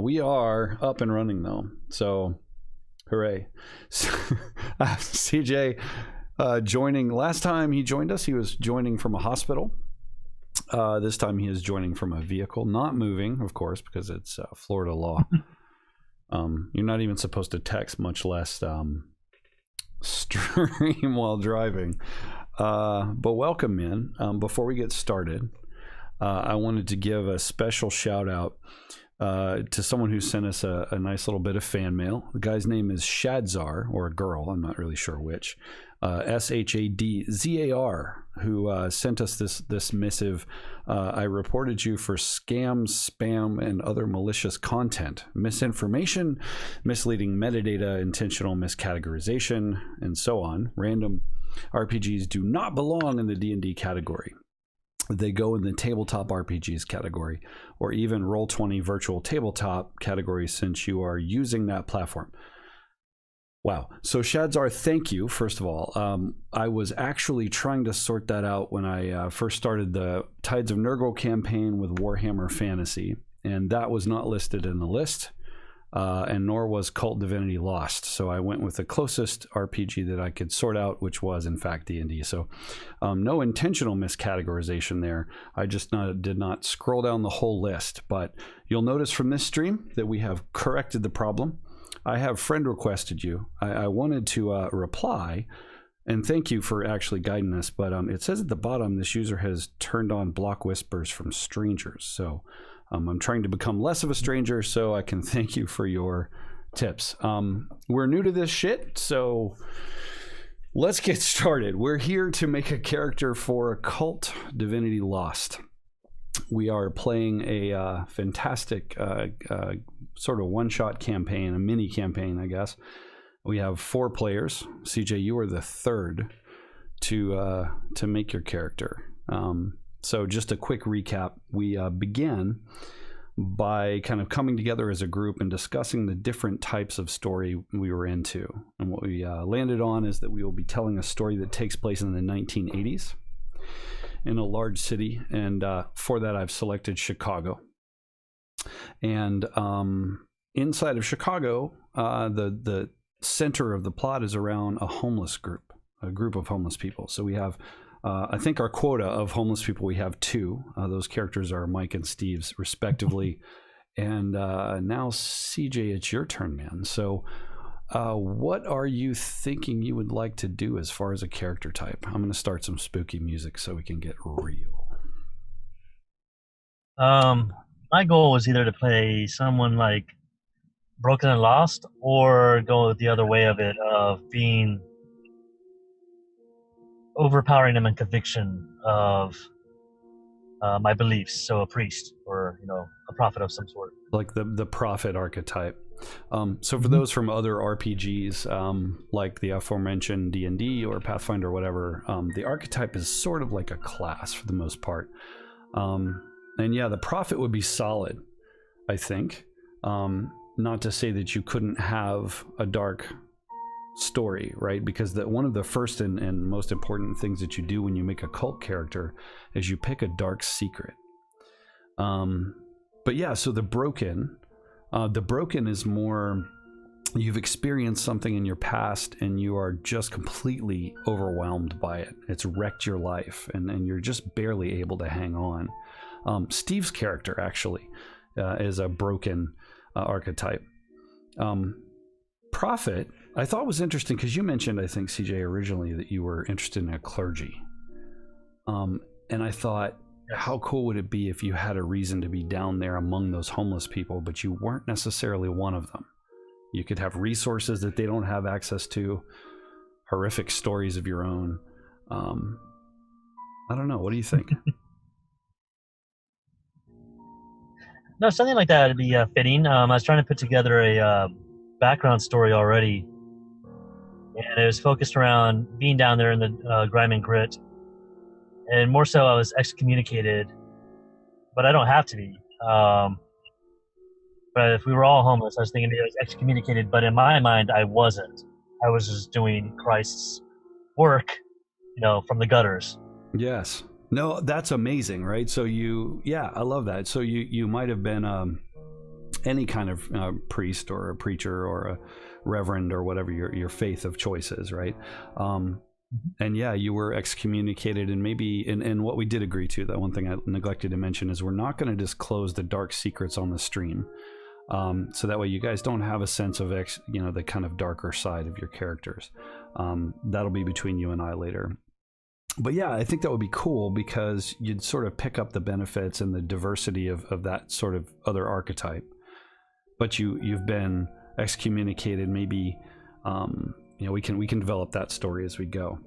We are up and running though, so hooray. CJ joining. Last time he joined us, he was joining from a hospital. This time he is joining from a vehicle, not moving, of course, because it's Florida law. You're not even supposed to text, much less stream while driving. But welcome, man. Before we get started, I wanted to give a special shout out to someone who sent us a nice little bit of fan mail. The guy's name is Shadzar, or a girl, I'm not really sure which. Shadzar, who sent us this missive. I reported you for scams, spam, and other malicious content, misinformation, misleading metadata, intentional miscategorization, and so on. Random RPGs do not belong in the D&D category. They go in the tabletop RPGs category, or even Roll20 virtual tabletop category, since you are using that platform. Wow. So Shadzar, thank you, first of all. I was actually trying to sort that out when I first started the Tides of Nurgle campaign with Warhammer Fantasy, and that was not listed in the list, and nor was Kult Divinity Lost. So I went with the closest RPG that I could sort out, which was, in fact, D&D. So no intentional miscategorization there. I just did not scroll down the whole list. But you'll notice from this stream that we have corrected the problem. I have friend requested you. I wanted to reply, and thank you for actually guiding us, but it says at the bottom, this user has turned on block whispers from strangers. So I'm trying to become less of a stranger, so I can thank you for your tips. We're new to this shit, so let's get started. We're here to make a character for Kult Divinity Lost. We are playing a fantastic sort of one-shot campaign, a mini campaign, I guess. We have 4 players. CJ, you are the third to make your character. So just a quick recap. We began by kind of coming together as a group and discussing the different types of story we were into. And what we landed on is that we will be telling a story that takes place in the 1980s. In a large city, and for that I've selected Chicago. And inside of Chicago, the center of the plot is around a homeless group, a group of homeless people. So we have, I think our quota of homeless people, we have 2. Those characters are Mike and Steve's, respectively. And now, CJ, it's your turn, man. So what are you thinking you would like to do as far as a character type? I'm going to start some spooky music so we can get real. My goal was either to play someone like Broken and Lost, or go the other way of it, of being overpowering them in conviction of my beliefs. So a priest, or a prophet of some sort, like the prophet archetype. So for those from other RPGs, like the aforementioned D&D or Pathfinder or whatever, the archetype is sort of like a class for the most part. And yeah, the prophet would be solid, I think. Not to say that you couldn't have a dark story, right? Because one of the first and most important things that you do when you make a cult character is you pick a dark secret. But yeah, so the broken is more, you've experienced something in your past and you are just completely overwhelmed by it. It's wrecked your life, and you're just barely able to hang on. Steve's character actually is a broken archetype. Prophet, I thought was interesting because you mentioned, I think, CJ, originally that you were interested in a clergy. And I thought, how cool would it be if you had a reason to be down there among those homeless people, but you weren't necessarily one of them? You could have resources that they don't have access to, horrific stories of your own. I don't know. What do you think? No, something like that would be fitting. I was trying to put together a background story already, and it was focused around being down there in the grime and grit. And more so, I was excommunicated, but I don't have to be. But if we were all homeless, I was thinking I was excommunicated, but in my mind, I wasn't. I was just doing Christ's work, from the gutters. Yes. No, that's amazing, right? So I love that. So you might have been any kind of priest or a preacher or a reverend or whatever your faith of choice is, right? And yeah, you were excommunicated, and maybe, and what we did agree to, that one thing I neglected to mention, is we're not going to disclose the dark secrets on the stream. So that way you guys don't have a sense of, the kind of darker side of your characters. That'll be between you and I later. But yeah, I think that would be cool, because you'd sort of pick up the benefits and the diversity of that sort of other archetype. But you've been excommunicated. Maybe we can develop that story as we go.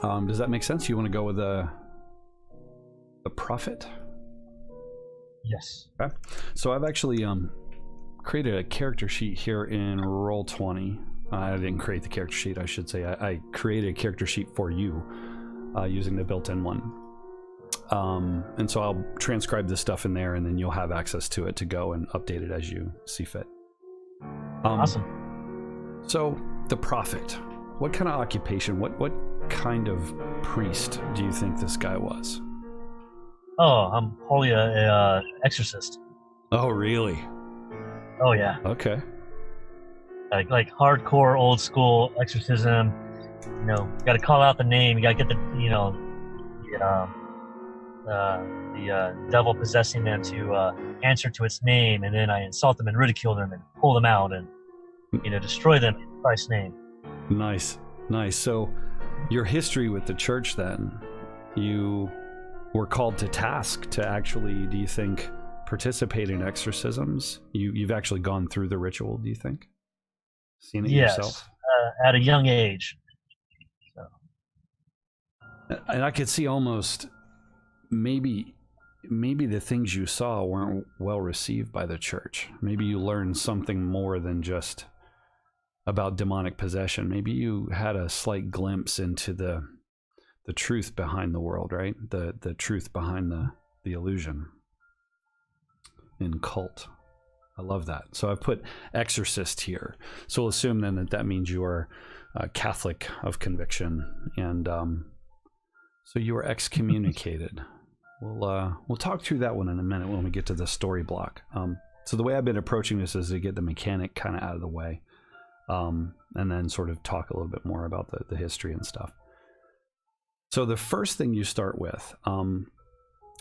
Does that make sense? You want to go with the prophet? Yes. Okay. So I've actually created a character sheet here in Roll20. I didn't create the character sheet, I should say. I created a character sheet for you using the built-in one. And so I'll transcribe this stuff in there, and then you'll have access to it to go and update it as you see fit. Awesome. So the prophet, what kind of occupation, what kind of priest do you think this guy was? Oh, I'm wholly a exorcist. Oh, really? Oh, yeah. Okay. Like hardcore old school exorcism. You got to call out the name. You got to get the devil possessing them to answer to its name, and then I insult them and ridicule them and pull them out and destroy them in Christ's name. Nice. So your history with the church, then, you were called to task to actually, do you think, participate in exorcisms? You've actually gone through the ritual, do you think? Seen it yourself? At a young age. So. And I could see almost maybe the things you saw weren't well received by the church. Maybe you learned something more than just about demonic possession. Maybe you had a slight glimpse into the truth behind the world, right? The truth behind the illusion in cult. I love that. So I've put exorcist here. So we'll assume then that means you are a Catholic of conviction, and so you were excommunicated. We'll talk through that one in a minute when we get to the story block. So the way I've been approaching this is to get the mechanic kind of out of the way, and then sort of talk a little bit more about the history and stuff. So the first thing you start with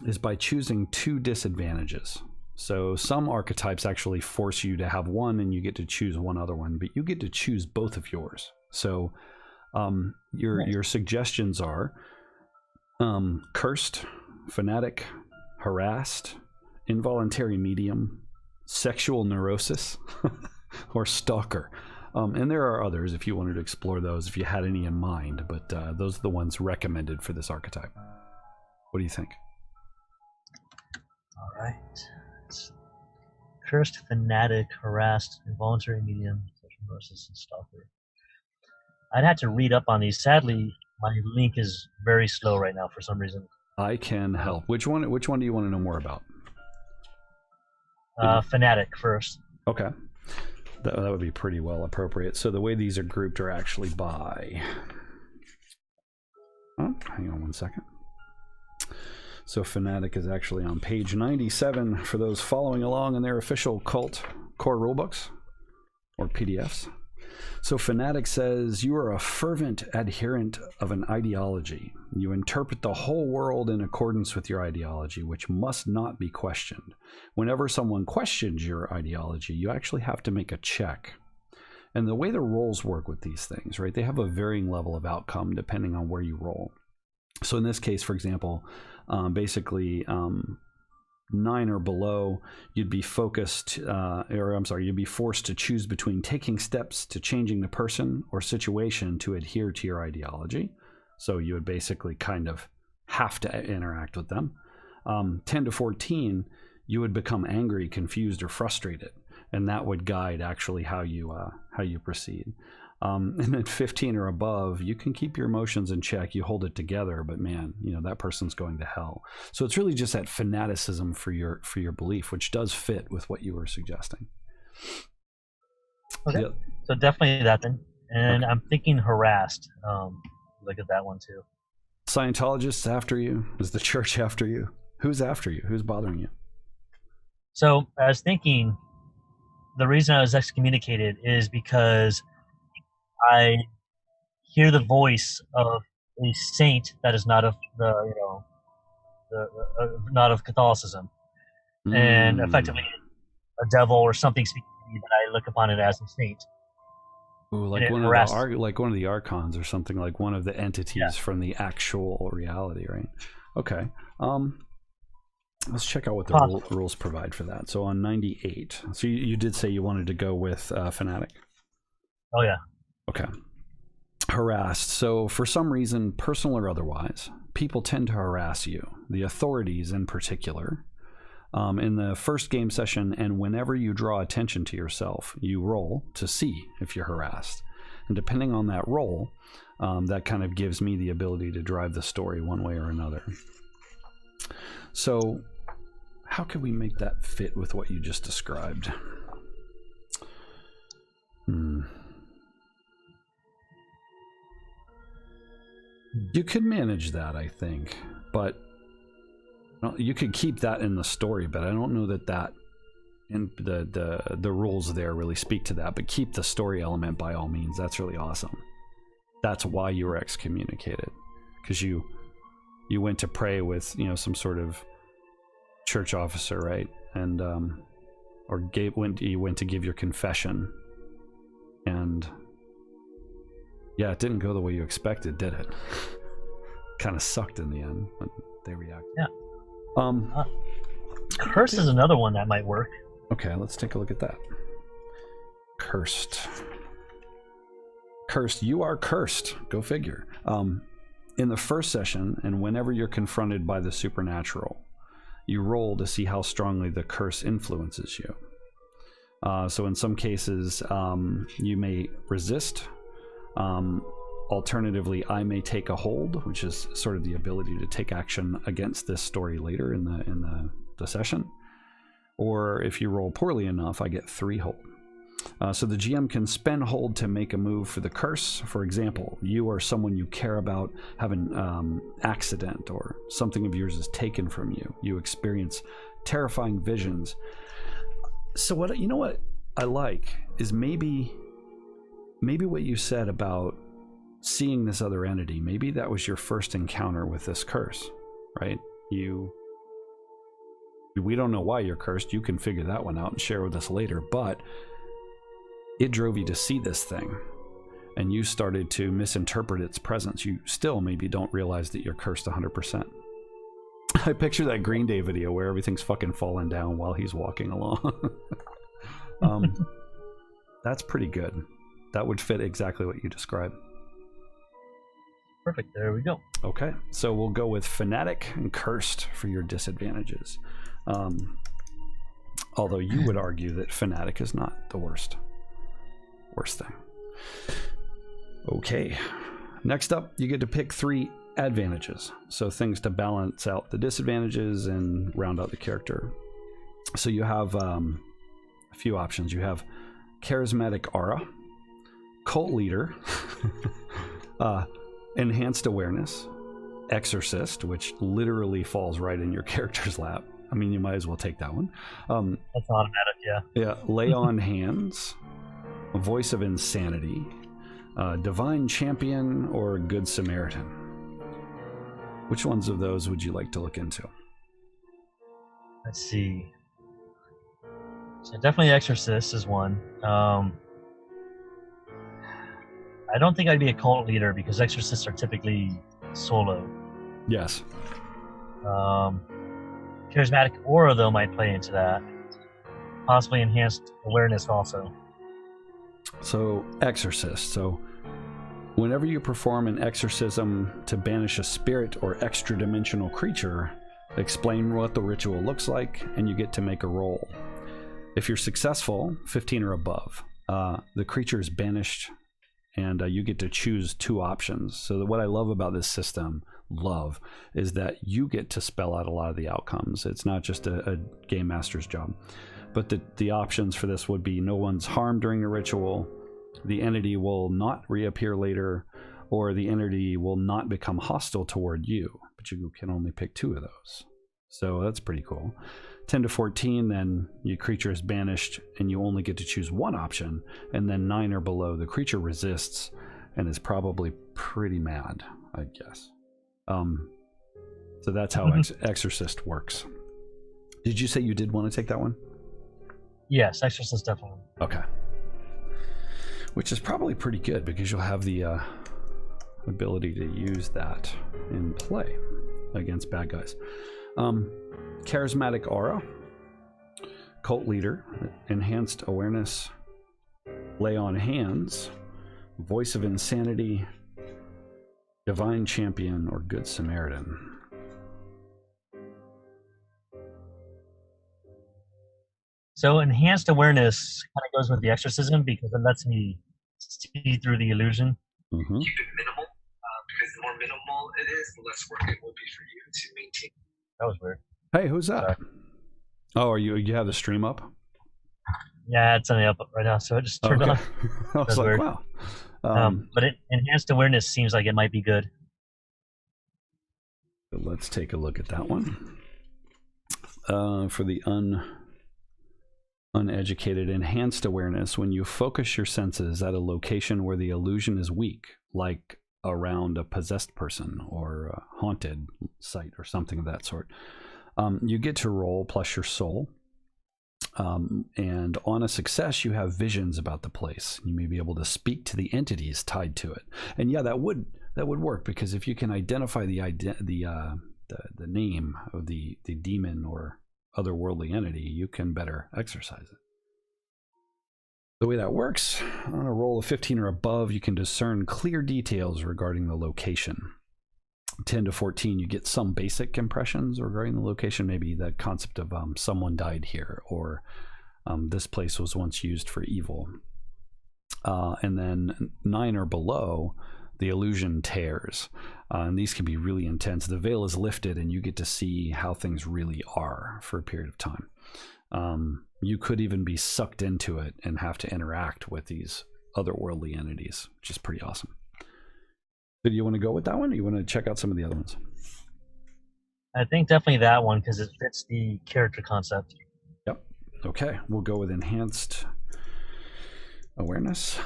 is by choosing 2 disadvantages. So some archetypes actually force you to have one, and you get to choose one other one, but you get to choose both of yours. So your suggestions are cursed, fanatic, harassed, involuntary medium, sexual neurosis, or stalker. And there are others if you wanted to explore those, if you had any in mind, but those are the ones recommended for this archetype. What do you think? All right. Cursed, fanatic, harassed, involuntary medium, sexual neurosis, and stalker. I'd have to read up on these. Sadly, my link is very slow right now for some reason. I can help. Which one do you want to know more about? Fanatic first. Okay. That would be pretty well appropriate. So the way these are grouped are actually by... Oh, hang on one second. So Fanatic is actually on page 97 for those following along in their official Cult core rulebooks or PDFs. So Fanatic says, you are a fervent adherent of an ideology. You interpret the whole world in accordance with your ideology, which must not be questioned. Whenever someone questions your ideology, you actually have to make a check. And the way the rolls work with these things, right, they have a varying level of outcome depending on where you roll. So in this case, for example, basically 9 or below, you'd be forced to choose between taking steps to changing the person or situation to adhere to your ideology. So you would basically kind of have to interact with them. 10 to 14, you would become angry, confused, or frustrated, and that would guide actually how you proceed. And then 15 or above, you can keep your emotions in check. You hold it together, but man, that person's going to hell. So it's really just that fanaticism for your belief, which does fit with what you were suggesting. Okay, so definitely that then. And okay. I'm thinking harassed. Look at that one too. Scientologists after you? Is the church after you? Who's after you? Who's bothering you? So I was thinking the reason I was excommunicated is because I hear the voice of a saint that is not of not of Catholicism, and effectively a devil or something speaking to me that I look upon it as a saint. Ooh, like like one of the archons or something, like one of the entities from the actual reality, right? Okay. Let's check out what the rules provide for that. So on 98, so you did say you wanted to go with Fanatic. Oh yeah. Okay. Harassed. So for some reason, personal or otherwise, people tend to harass you, the authorities in particular. In the first game session, and whenever you draw attention to yourself, you roll to see if you're harassed. And depending on that roll, that kind of gives me the ability to drive the story one way or another. So how can we make that fit with what you just described? You could manage that, I think, but you could keep that in the story, but I don't know that and the rules there really speak to that. But keep the story element by all means. That's really awesome. That's why you were excommunicated, because you went to pray with some sort of church officer, right? And you went to give your confession, and yeah, it didn't go the way you expected, did it? Kind of sucked in the end when they reacted. Yeah. Curse is another one that might work. Okay, let's take a look at that. Cursed. Cursed. You are cursed. Go figure. In the first session, and whenever you're confronted by the supernatural, you roll to see how strongly the curse influences you. So in some cases, you may resist. Alternatively, I may take a hold, which is sort of the ability to take action against this story later in the session. Or if you roll poorly enough, I get 3 hold. So the GM can spend hold to make a move for the curse. For example, you or someone you care about have an accident, or something of yours is taken from you. You experience terrifying visions. So what I like is maybe what you said about seeing this other entity. Maybe that was your first encounter with this curse, right? We don't know why you're cursed. You can figure that one out and share with us later, but it drove you to see this thing, and you started to misinterpret its presence. You still maybe don't realize that you're cursed 100%. I picture that Green Day video where everything's fucking falling down while he's walking along. That's pretty good. That would fit exactly what you described. Perfect. There we go. Okay, so we'll go with Fanatic and Cursed for your disadvantages. Although you would argue that Fanatic is not the worst thing. Okay, next up, you get to pick 3 advantages. So things to balance out the disadvantages and round out the character. So you have a few options. You have Charismatic Aura, Cult Leader, Enhanced Awareness, Exorcist, which literally falls right in your character's lap. I mean, you might as well take that one. That's automatic, yeah. Yeah, Lay on Hands, Voice of Insanity, Divine Champion, or Good Samaritan. Which ones of those would you like to look into? Let's see. So definitely Exorcist is one. I don't think I'd be a cult leader because exorcists are typically solo. Yes. Charismatic Aura, though, might play into that. Possibly Enhanced Awareness also. So, Exorcist. So, whenever you perform an exorcism to banish a spirit or extra-dimensional creature, explain what the ritual looks like, and you get to make a roll. If you're successful, 15 or above, the creature is banished, and you get to choose 2 options. So what I love about this system, is that you get to spell out a lot of the outcomes. It's not just a game master's job. But the options for this would be no one's harmed during the ritual, the entity will not reappear later, or the entity will not become hostile toward you. But you can only pick 2 of those. So that's pretty cool. 10 to 14, then your creature is banished and you only get to choose one option. And then 9 or below, the creature resists and is probably pretty mad, I guess. So that's how Exorcist works. Did you say you did want to take that one? Yes, Exorcist definitely. Okay. Which is probably pretty good because you'll have the ability to use that in play against bad guys. Charismatic Aura, Cult Leader, Enhanced Awareness, Lay on Hands, Voice of Insanity, Divine Champion, or Good Samaritan. So Enhanced Awareness kind of goes with the exorcism because it lets me see through the illusion. Mm-hmm. Keep it minimal, because the more minimal it is, the less work it will be for you to maintain. That was weird. Hey, who's that? Sorry. Oh, you have the stream up? Yeah, it's only up right now, so it just turned on. I was like, weird. wow. But Enhanced Awareness seems like it might be good. Let's take a look at that one. For the uneducated, Enhanced Awareness, when you focus your senses at a location where the illusion is weak, like around a possessed person or a haunted site or something of that sort, you get to roll plus your soul. And on a success, you have visions about the place. You may be able to speak to the entities tied to it. And yeah, that would work, because if you can identify the name of the demon or otherworldly entity, you can better exorcise it. The way that works, on a roll of 15 or above, you can discern clear details regarding the location. 10 to 14, you get some basic impressions regarding the location, maybe the concept of someone died here, or this place was once used for evil. And then 9 or below, the illusion tears. And these can be really intense. The veil is lifted and you get to see how things really are for a period of time. You could even be sucked into it and have to interact with these otherworldly entities, which is pretty awesome. So do you want to go with that one, or you want to check out some of the other ones? I think definitely that one because it fits the character concept. Yep. Okay, we'll go with Enhanced Awareness.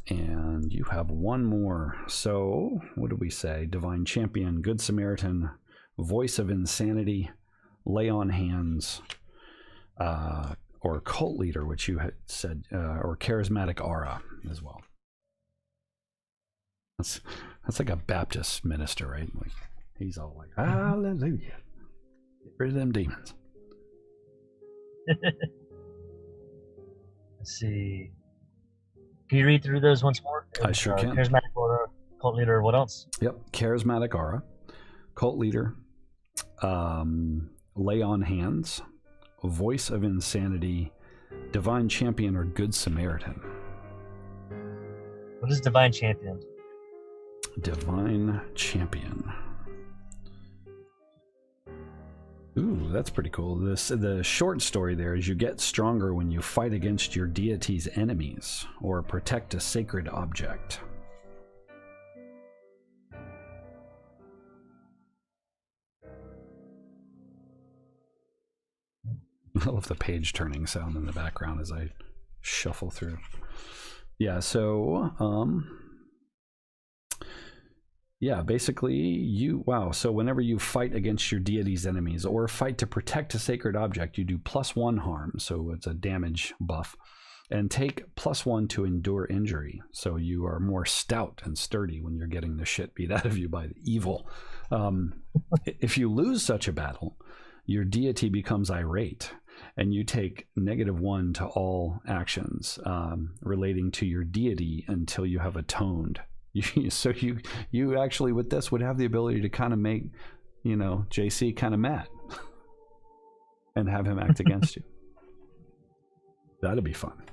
And you have one more. So what did we say? Divine Champion, Good Samaritan, Voice of Insanity, Lay on Hands, or Cult Leader, which you had said, or Charismatic Aura as well. That's like a Baptist minister, right? Like, he's all like, hallelujah. Get rid of them demons. Let's see. Can you read through those once more? I sure can. Charismatic Aura, Cult Leader, what else? Yep. Charismatic Aura, Cult Leader, Lay on Hands, Voice of Insanity, Divine Champion, or Good Samaritan. What is Divine Champion? Divine Champion. Ooh, that's pretty cool. The short story there is you get stronger when you fight against your deity's enemies or protect a sacred object. I love the page turning sound in the background as I shuffle through. Yeah, so yeah, basically so whenever you fight against your deity's enemies or fight to protect a sacred object, you do +1 harm, so it's a damage buff, and take +1 to endure injury, so you are more stout and sturdy when you're getting the shit beat out of you by the evil. If you lose such a battle, your deity becomes irate, and you take -1 to all actions relating to your deity until you have atoned. So you actually with this would have the ability to kind of make, JC kind of mad and have him act against you. That'd be fun.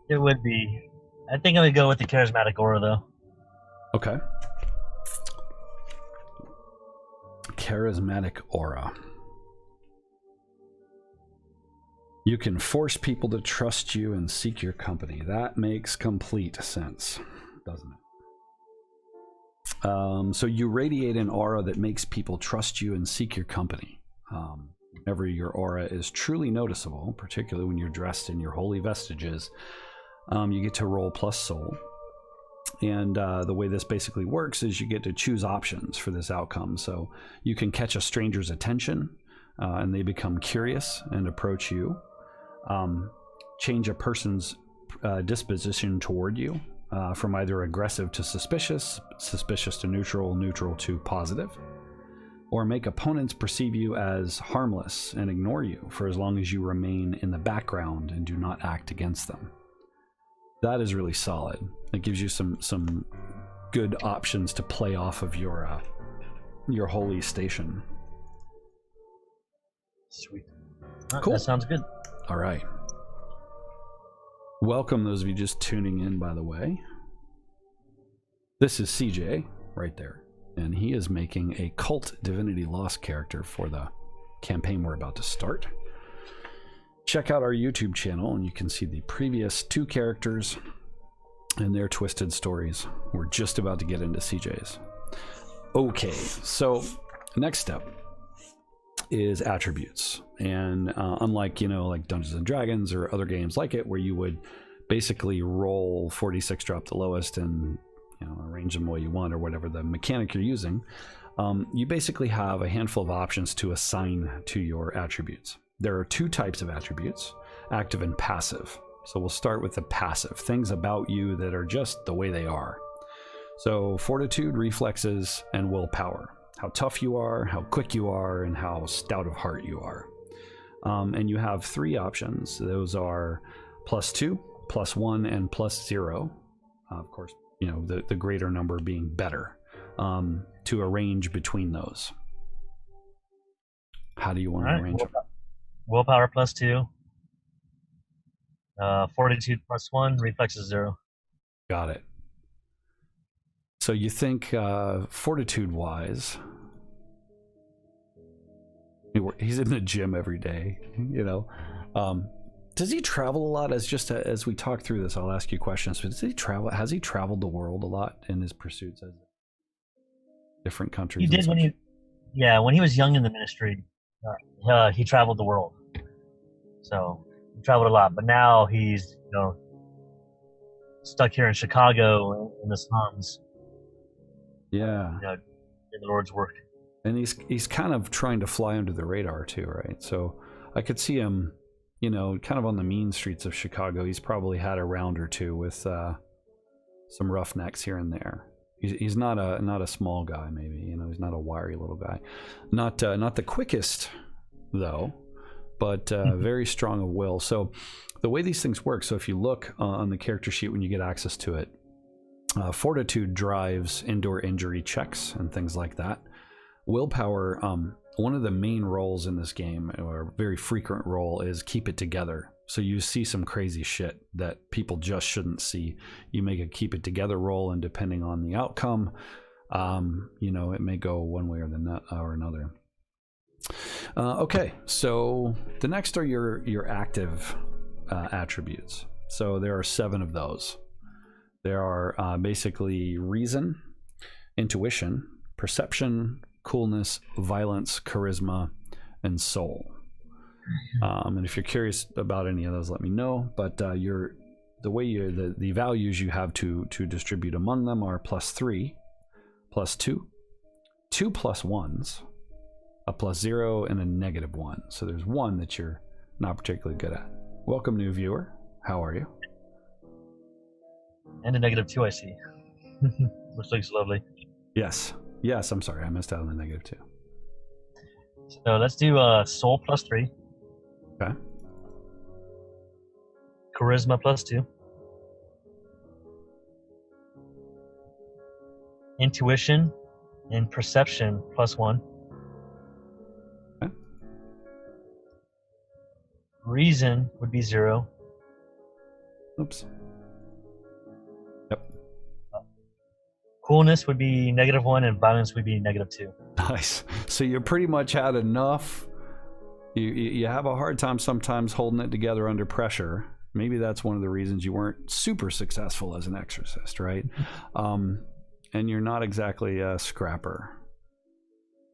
It would be. I think I would go with the Charismatic Aura, though. Okay. Charismatic Aura. You can force people to trust you and seek your company. That makes complete sense, doesn't it? So you radiate an aura that makes people trust you and seek your company. Whenever your aura is truly noticeable, particularly when you're dressed in your holy vestiges, you get to roll plus soul. And the way this basically works is you get to choose options for this outcome. So you can catch a stranger's attention and they become curious and approach you. Change a person's disposition toward you from either aggressive to suspicious, suspicious to neutral, neutral to positive. Or make opponents perceive you as harmless and ignore you for as long as you remain in the background and do not act against them. That is really solid. It gives you some good options to play off of your holy station. Sweet. Cool. That sounds good. All right. Welcome those of you just tuning in, by the way. This is CJ right there. And he is making a Kult Divinity Lost character for the campaign we're about to start. Check out our YouTube channel and you can see the previous 2 characters and their twisted stories. We're just about to get into CJ's. Okay, so next step is attributes. And unlike, like Dungeons and Dragons or other games like it, where you would basically roll 46, drop the lowest, and arrange them the way you want, or whatever the mechanic you're using, you basically have a handful of options to assign to your attributes. There are 2 types of attributes, active and passive. So we'll start with the passive, things about you that are just the way they are. So fortitude, reflexes, and willpower. How tough you are, how quick you are, and how stout of heart you are. And you have 3 options. Those are +2, +1, and +0. Of course, the greater number being better, to arrange between those. How do you want to arrange them? Willpower +2, fortitude +1, reflexes 0. Got it. So you think fortitude wise, he's in the gym every day, does he travel a lot? As we talk through this, I'll ask you questions. But does he travel? Has he traveled the world a lot in his pursuits as different countries? He did when he was young in the ministry. He traveled the world, so he traveled a lot. But now he's stuck here in Chicago in the slums. Yeah, in the Lord's work. And he's kind of trying to fly under the radar too, right? So I could see him, kind of on the mean streets of Chicago. He's probably had a round or 2 with some roughnecks here and there. He's not a small guy, maybe. He's not a wiry little guy. Not the quickest though, but very strong of will. So the way these things work. So if you look on the character sheet when you get access to it, fortitude drives indoor injury checks and things like that. Willpower, one of the main roles in this game, or a very frequent role, is keep it together. So you see some crazy shit that people just shouldn't see. You make a keep it together roll, and depending on the outcome, it may go one way or another. Okay, so the next are your active attributes. So there are 7 of those. There are basically reason, intuition, perception, coolness, violence, charisma, and soul. And if you're curious about any of those, let me know. But the values you have to distribute among them are +3, +2, 2 +1s, a +0, and a -1. So there's 1 that you're not particularly good at. Welcome, new viewer. How are you? And a -2, I see. Which looks lovely. Yes, I'm sorry. I missed out on the -2. So let's do soul +3. Okay. Charisma +2. Intuition and perception +1. Okay. Reason would be 0. Oops. Yep. Coolness would be -1, and violence would be -2. Nice. So you pretty much had enough. You have a hard time sometimes holding it together under pressure. Maybe that's one of the reasons you weren't super successful as an exorcist, right? And you're not exactly a scrapper.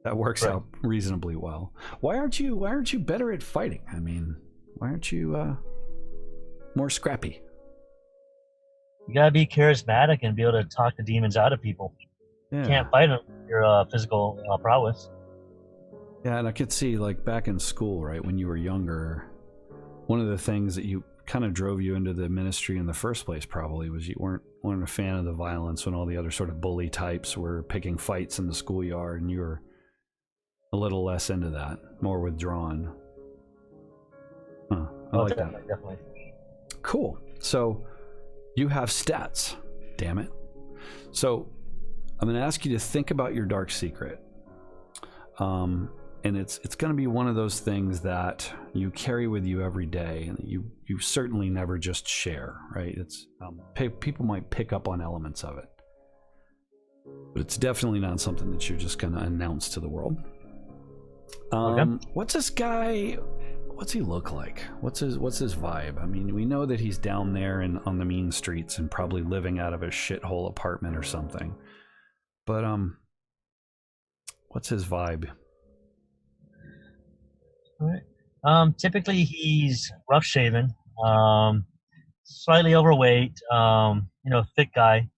That works out reasonably well. Why aren't you better at fighting? I mean, why aren't you more scrappy? You gotta be charismatic and be able to talk the demons out of people. Yeah. You can't fight them with your physical prowess. Yeah, and I could see, like, back in school, right, when you were younger, one of the things that you kind of drove you into the ministry in the first place probably was you weren't a fan of the violence when all the other sort of bully types were picking fights in the schoolyard, and you were a little less into that, more withdrawn. Huh. I like that. Definitely. Cool. So you have stats, damn it. So I'm going to ask you to think about your dark secret. And it's going to be one of those things that you carry with you every day, and you certainly never just share, right? It's people might pick up on elements of it, but it's definitely not something that you're just going to announce to the world. Okay. What's this guy? What's he look like? What's his vibe? I mean, we know that he's down there on the mean streets and probably living out of a shithole apartment or something. But what's his vibe? All right. Typically he's rough shaven, slightly overweight, thick guy.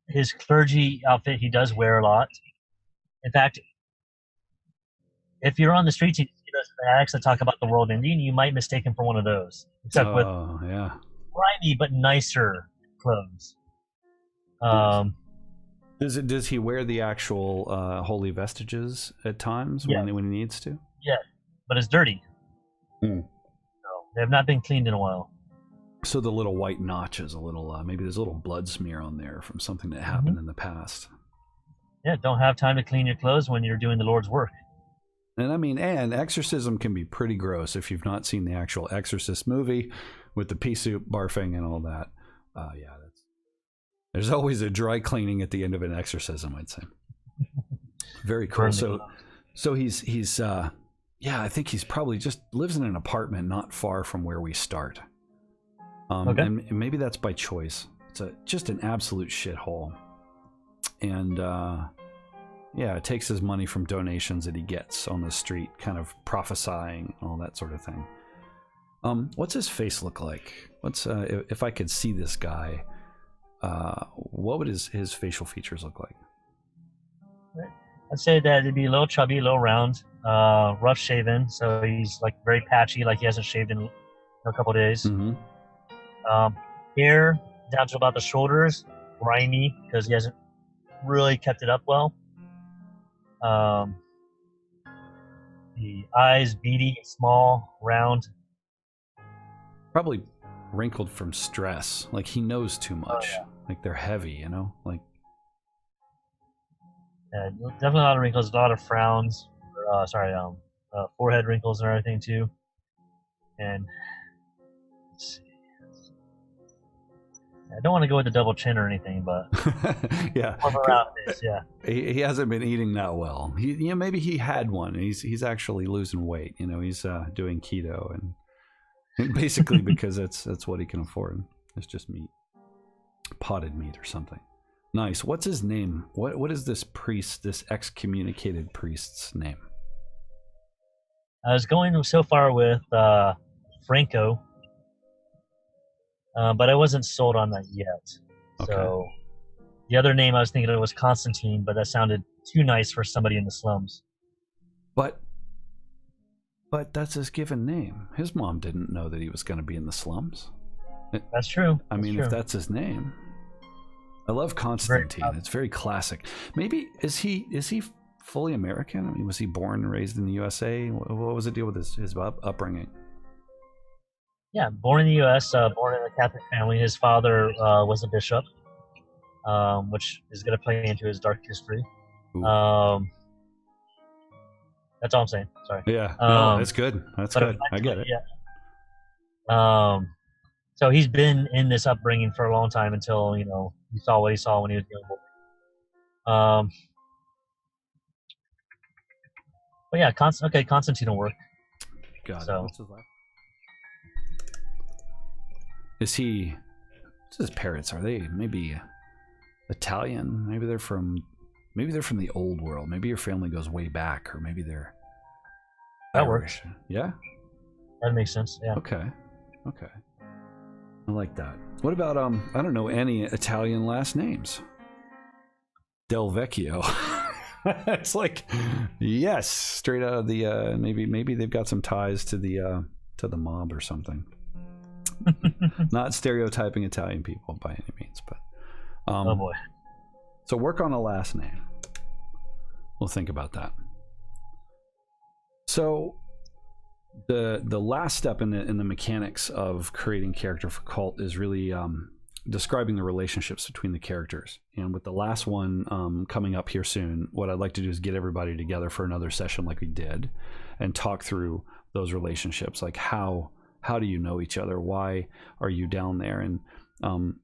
His clergy outfit he does wear a lot. In fact, if you're on the streets and you see those acts that talk about the world ending, you might mistake him for one of those, except with grimy but nicer clothes. Does he wear the actual holy vestiges at times when he needs to? Yeah, but it's dirty. So they have not been cleaned in a while. So the little white notch is a little, maybe there's a little blood smear on there from something that happened in the past. Yeah, don't have time to clean your clothes when you're doing the Lord's work. And I mean, and exorcism can be pretty gross if you've not seen the actual Exorcist movie with the pea soup barfing and all that. There's always a dry cleaning at the end of an exorcism, I'd say. Very cool. So he's I think he's probably just lives in an apartment not far from where we start. And maybe that's by choice. It's just an absolute shithole. And it takes his money from donations that he gets on the street, kind of prophesying, all that sort of thing. What's his face look like? If I could see this guy, what would his facial features look like? I'd say that it'd be a little chubby, a little round, rough shaven, so he's like very patchy, like he hasn't shaved in a couple of days. Hair down to about the shoulders, grimy because he hasn't really kept it up well. The eyes beady, small, round. Probably wrinkled from stress. Like he knows too much. Like they're heavy, like. Yeah, definitely a lot of wrinkles, a lot of frowns. Forehead wrinkles and everything too. And let's see. I don't want to go with the double chin or anything, but yeah, around this, he hasn't been eating that well. Maybe he had one. He's actually losing weight. He's doing keto and basically because that's what he can afford. It's just meat, potted meat or something. Nice. What's his name? What is this priest, this excommunicated priest's name? I was going so far with Franco. But I wasn't sold on that yet. Okay. So the other name I was thinking of was Constantine, but that sounded too nice for somebody in the slums. But that's his given name. His mom didn't know that he was going to be in the slums. That's true. If that's his name. I love Constantine. It's very classic. Maybe is he fully American? I mean, was he born and raised in the USA? What was the deal with his upbringing? Yeah, born in the U.S., born in a Catholic family. His father was a bishop, which is going to play into his dark history. That's all I'm saying. Sorry. Yeah, no, that's good. That's good. I get it. Yeah. So he's been in this upbringing for a long time until, he saw what he saw when he was young. But yeah, Constantine will work. Got it. What's his last? Is he his parents? Are they maybe Italian? Maybe they're from the old world. Maybe your family goes way back, or maybe they're That Irish. works. Yeah? That makes sense. Yeah. Okay. I like that. What about I don't know any Italian last names? Del Vecchio. It's like, yes, straight out of the maybe they've got some ties to the mob or something. Not stereotyping Italian people by any means, but oh boy. So work on a last name. We'll think about that. So the last step in the mechanics of creating character for Kult is really describing the relationships between the characters. And with the last one coming up here soon, what I'd like to do is get everybody together for another session like we did and talk through those relationships. Like how do you know each other? Why are you down there? And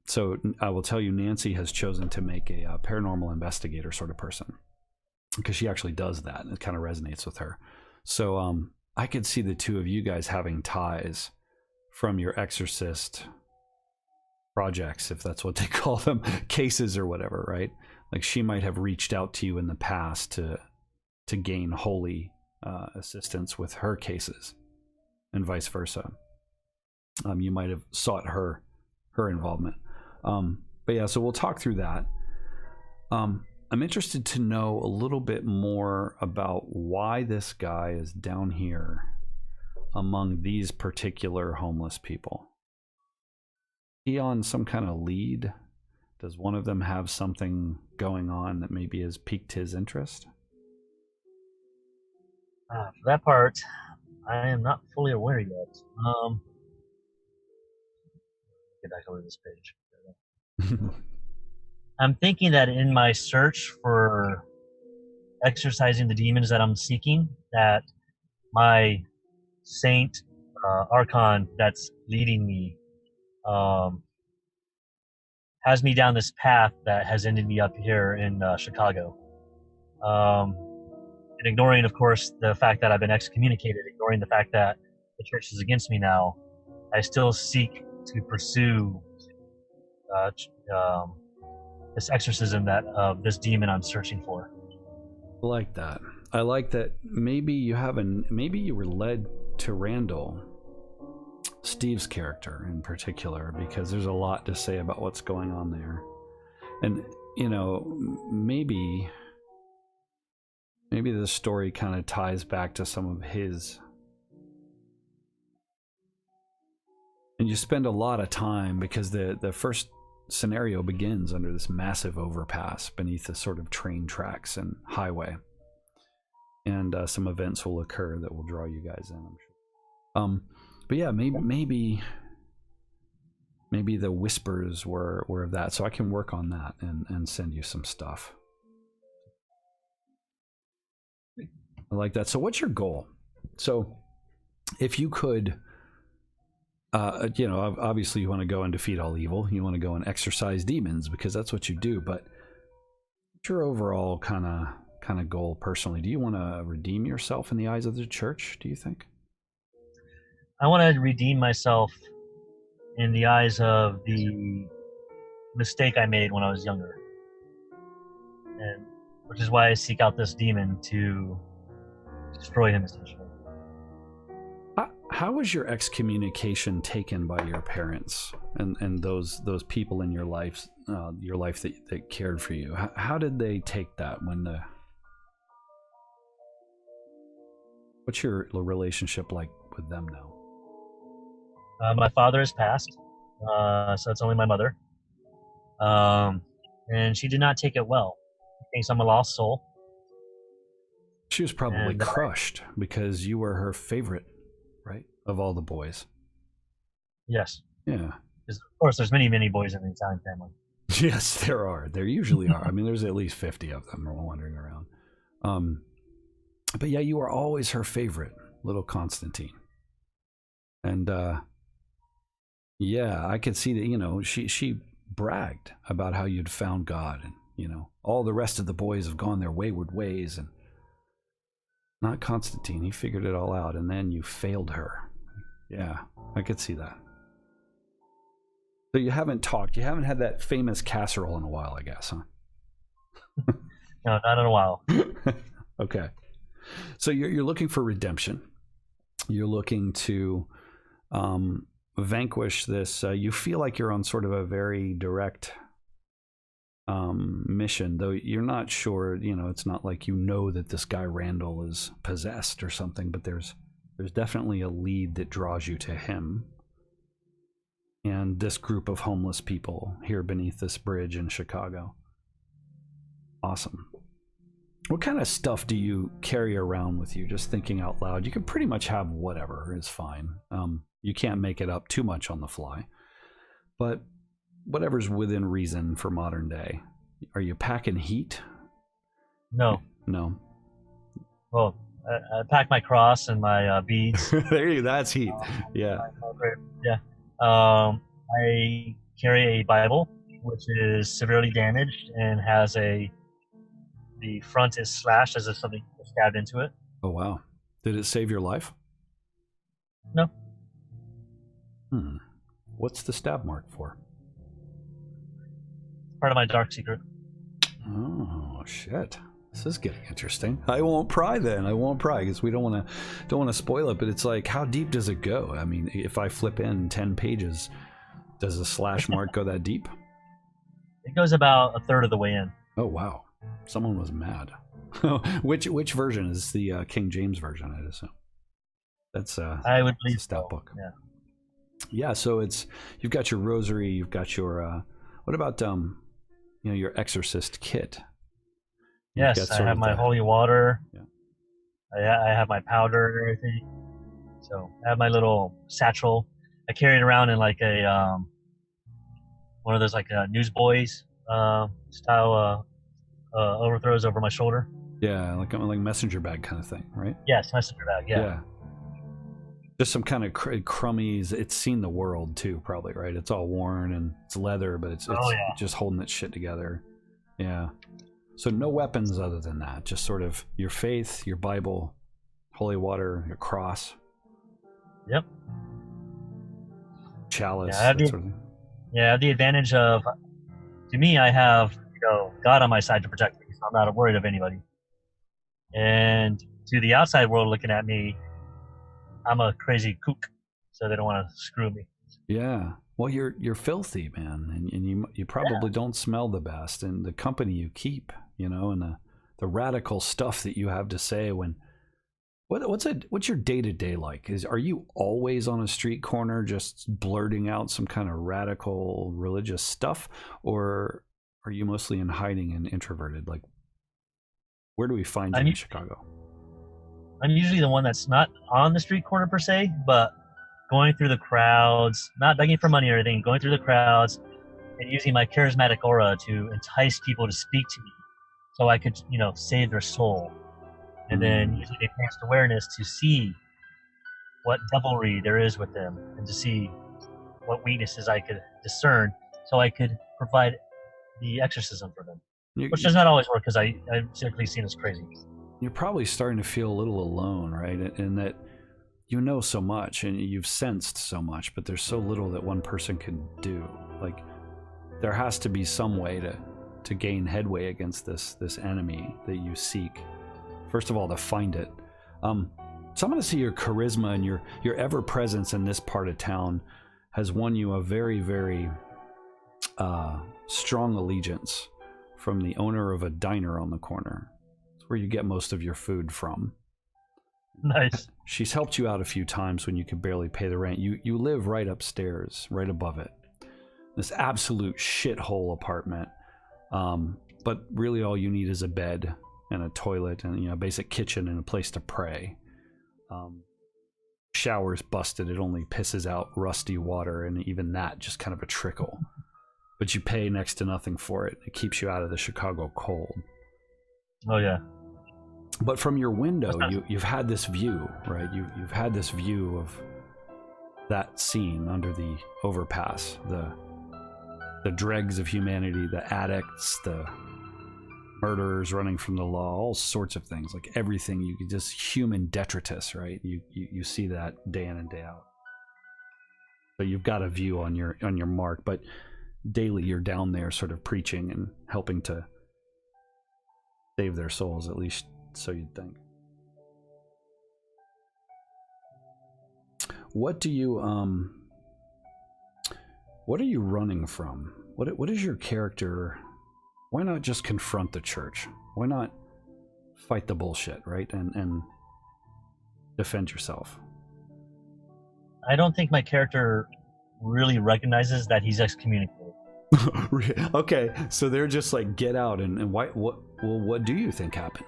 so I will tell you, Nancy has chosen to make a paranormal investigator sort of person, because she actually does that, and it kind of resonates with her. So I could see the two of you guys having ties from your exorcist projects, if that's what they call them, cases or whatever, right? Like she might have reached out to you in the past to gain holy assistance with her cases, and vice versa. You might have sought her involvement. But yeah, so we'll talk through that. I'm interested to know a little bit more about why this guy is down here among these particular homeless people. Is he on some kind of lead? Does one of them have something going on that maybe has piqued his interest? For that part, I am not fully aware yet. Get back over this page. I'm thinking that in my search for exorcising the demons that I'm seeking, that my saint archon that's leading me has me down this path that has ended me up here in Chicago. And ignoring, of course, the fact that I've been excommunicated, ignoring the fact that the church is against me now, I still seek to pursue this exorcism that this demon I'm searching for. I like that. I like that. Maybe you were led to Randall, Steve's character in particular, because there's a lot to say about what's going on there. And maybe the story kind of ties back to some of his. And you spend a lot of time, because the first scenario begins under this massive overpass beneath the sort of train tracks and highway, and some events will occur that will draw you guys in, I'm sure. But yeah, maybe the whispers were of that, so I can work on that and send you some stuff. I like that. So what's your goal? So if you could, obviously you want to go and defeat all evil. You want to go and exorcise demons, because that's what you do. But what's your overall kind of goal personally? Do you want to redeem yourself in the eyes of the church, do you think? I want to redeem myself in the eyes of the mistake I made when I was younger, and which is why I seek out this demon to destroy him, essentially. How was your excommunication taken by your parents and those people in your life that cared for you? How did they take that? What's your relationship like with them now? My father has passed, so it's only my mother. And she did not take it well. She thinks I'm a lost soul. She was probably crushed because you were her favorite, right? Of all the boys. Yes. Yeah. Because of course, there's many, many boys in the Italian family. Yes, there are. There usually are. I mean, there's at least 50 of them wandering around. But yeah, you were always her favorite, little Constantine. And yeah, I could see that, she bragged about how you'd found God, and, all the rest of the boys have gone their wayward ways, and not Constantine. He figured it all out, and then you failed her. Yeah, I could see that. So you haven't talked. You haven't had that famous casserole in a while, I guess, huh? No, not in a while. Okay. So you're looking for redemption. You're looking to vanquish this. You feel like you're on sort of a very direct mission, though you're not sure. It's not like that this guy Randall is possessed or something, but there's definitely a lead that draws you to him and this group of homeless people here beneath this bridge in Chicago. Awesome. What kind of stuff do you carry around with you? Just thinking out loud. You can pretty much have whatever is fine. You can't make it up too much on the fly, but whatever's within reason for modern day. Are you packing heat? No. Well, I pack my cross and my beads. There you go. That's heat. Yeah. Yeah. I carry a Bible, which is severely damaged and has the front is slashed as if something was stabbed into it. Oh, wow. Did it save your life? No. What's the stab mark for? Part of my dark secret. Oh, shit. This is getting interesting. I won't pry then. I won't pry because we don't want to spoil it. But it's like, how deep does it go? I mean, if I flip in 10 pages, does the slash mark go that deep? It goes about a third of the way in. Oh wow! Someone was mad. Which version is the King James version? I'd assume. That's I would believe a stat so. book. Yeah. Yeah. So you've got your rosary. You've got your what about your exorcist kit? Yes, I have my holy water. Yeah. I have my powder and everything. So I have my little satchel. I carry it around in like a one of those like newsboys style overthrows over my shoulder. Yeah, like messenger bag kind of thing, right? Yes, messenger bag. Yeah. Just some kind of crummy. It's seen the world too, probably, right? It's all worn and it's leather, but it's just holding its shit together. Yeah. So no weapons other than that. Just sort of your faith, your Bible, holy water, your cross. Yep. Chalice. Yeah, I have the advantage of, to me, I have God on my side to protect me, so I'm not worried of anybody. And to the outside world looking at me, I'm a crazy kook, so they don't want to screw me. Yeah. Well, you're filthy, man, and you probably don't smell the best, and the company you keep, and the radical stuff that you have to say when. What's your day-to-day like? Are you always on a street corner just blurting out some kind of radical religious stuff, or are you mostly in hiding and introverted? Like, where do we find you in Chicago? I'm usually the one that's not on the street corner per se, but going through the crowds, not begging for money or anything, going through the crowds and using my charismatic aura to entice people to speak to me so I could, save their soul. And then using advanced awareness to see what devilry there is with them and to see what weaknesses I could discern so I could provide the exorcism for them. Which does not always work because I'm typically seen as crazy. You're probably starting to feel a little alone, right? In that you know so much and you've sensed so much, but there's so little that one person can do. Like, there has to be some way to gain headway against this enemy that you seek. First of all, to find it. So I'm going to see your charisma and your ever-presence in this part of town has won you a very, very strong allegiance from the owner of a diner on the corner. It's where you get most of your food from. Nice. She's helped you out a few times when you could barely pay the rent. You live right upstairs, right above it. This absolute shithole apartment. But really all you need is a bed and a toilet and a basic kitchen and a place to pray. Shower's busted. It only pisses out rusty water, and even that just kind of a trickle. But you pay next to nothing for it. It keeps you out of the Chicago cold. Oh yeah. But from your window, you've had this view, right? You've had this view of that scene under the overpass, the dregs of humanity, the addicts, the murderers running from the law, all sorts of things, like everything. You could just human detritus, right? You see that day in and day out. So you've got a view on your mark, but daily you're down there sort of preaching and helping to save their souls, at least so you'd think. What are you running from? What is your character? Why not just confront the church? Why not fight the bullshit, right? And defend yourself. I don't think my character really recognizes that he's excommunicated. Okay, so they're just like, get out, and what do you think happened?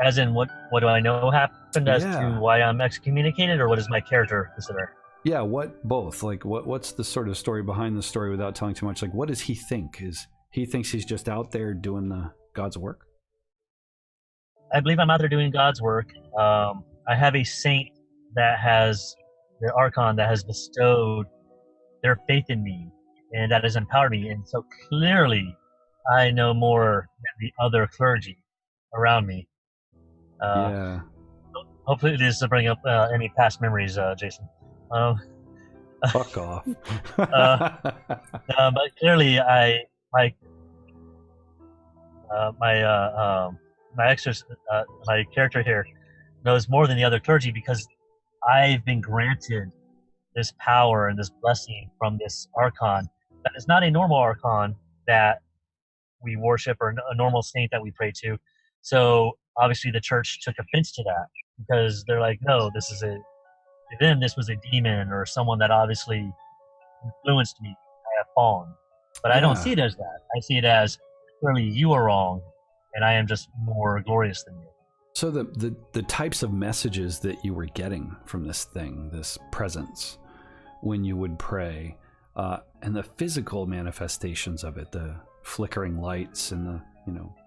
As in, what do I know happened as to why I'm excommunicated, or what does my character consider? Yeah, both? Like, what's the sort of story behind the story without telling too much? Like, what does he think? He thinks he's just out there doing God's work? I believe I'm out there doing God's work. I have a saint that has, the Archon, that has bestowed their faith in me, and that has empowered me. And so clearly, I know more than the other clergy around me. Yeah. Hopefully, this doesn't bring up any past memories, Jason. Fuck off. But clearly, my character here knows more than the other clergy, because I've been granted this power and this blessing from this Archon that is not a normal Archon that we worship, or a normal saint that we pray to. So obviously the church took offense to that, because they're like, no, to them this was a demon or someone that obviously influenced me. I have fallen. But I don't see it as that. I see it as, clearly you are wrong, and I am just more glorious than you. So the types of messages that you were getting from this thing, this presence, when you would pray, and the physical manifestations of it, the flickering lights and the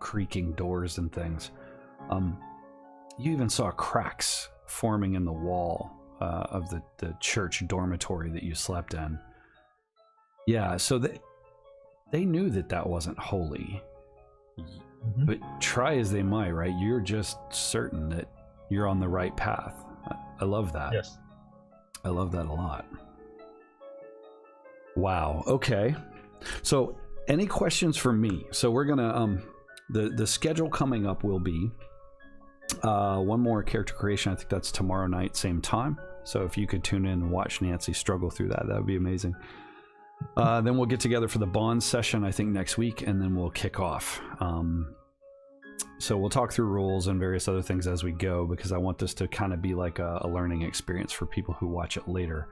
creaking doors and things, you even saw cracks forming in the wall of the church dormitory that you slept in. Yeah, so they knew that wasn't holy. Mm-hmm. But try as they might, right? You're just certain that you're on the right path. I love that. Yes. I love that a lot. Wow. Okay. So any questions for me? So we're gonna the schedule coming up will be one more character creation. I think that's tomorrow night, same time. So if you could tune in and watch Nancy struggle through that would be amazing. Then we'll get together for the bond session, I think, next week, and then we'll kick off. So we'll talk through rules and various other things as we go, because I want this to kind of be like a learning experience for people who watch it later.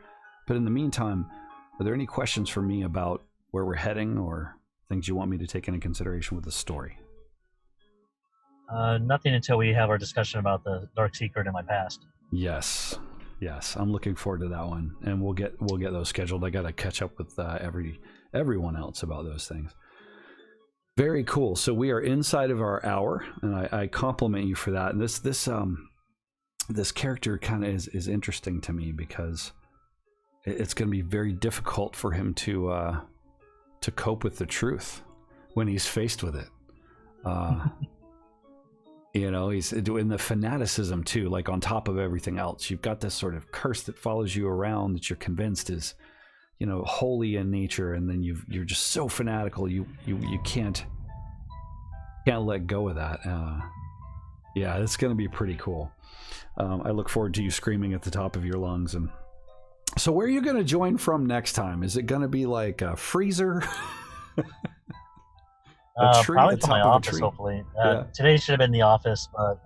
But in the meantime, are there any questions for me about where we're heading, or things you want me to take into consideration with the story? Nothing until we have our discussion about the dark secret in my past. Yes, I'm looking forward to that one, and we'll get those scheduled. I got to catch up with everyone else about those things. Very cool. So we are inside of our hour, and I compliment you for that. And this character kind of is interesting to me, because it's going to be very difficult for him to cope with the truth when he's faced with it. He's doing the fanaticism too, like on top of everything else. You've got this sort of curse that follows you around that you're convinced is, holy in nature, and then you're just so fanatical you can't let go of that. Yeah, it's going to be pretty cool. I look forward to you screaming at the top of your lungs. And so, where are you going to join from next time? Is it going to be like a freezer? Probably from my office, hopefully. Today should have been the office, but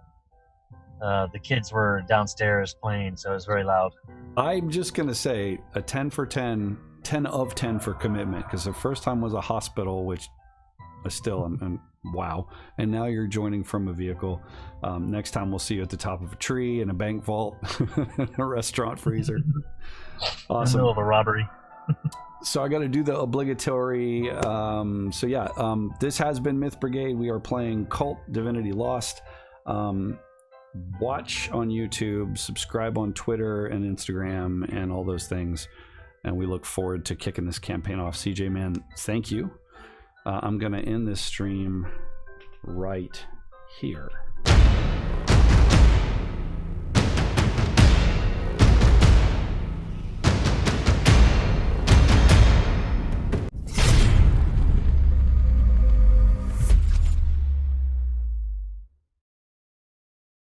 the kids were downstairs playing, so it was very loud. I'm just going to say a 10 for 10, 10 of 10 for commitment, because the first time was a hospital, which is still, and wow. And now you're joining from a vehicle. Next time we'll see you at the top of a tree, in a bank vault, a restaurant freezer. Awesome. In the middle of a robbery. So I got to do the obligatory. This has been Myth Brigade. We are playing Kult Divinity Lost. Watch on YouTube, subscribe on Twitter and Instagram and all those things. And we look forward to kicking this campaign off. CJ, man, thank you. I'm going to end this stream right here.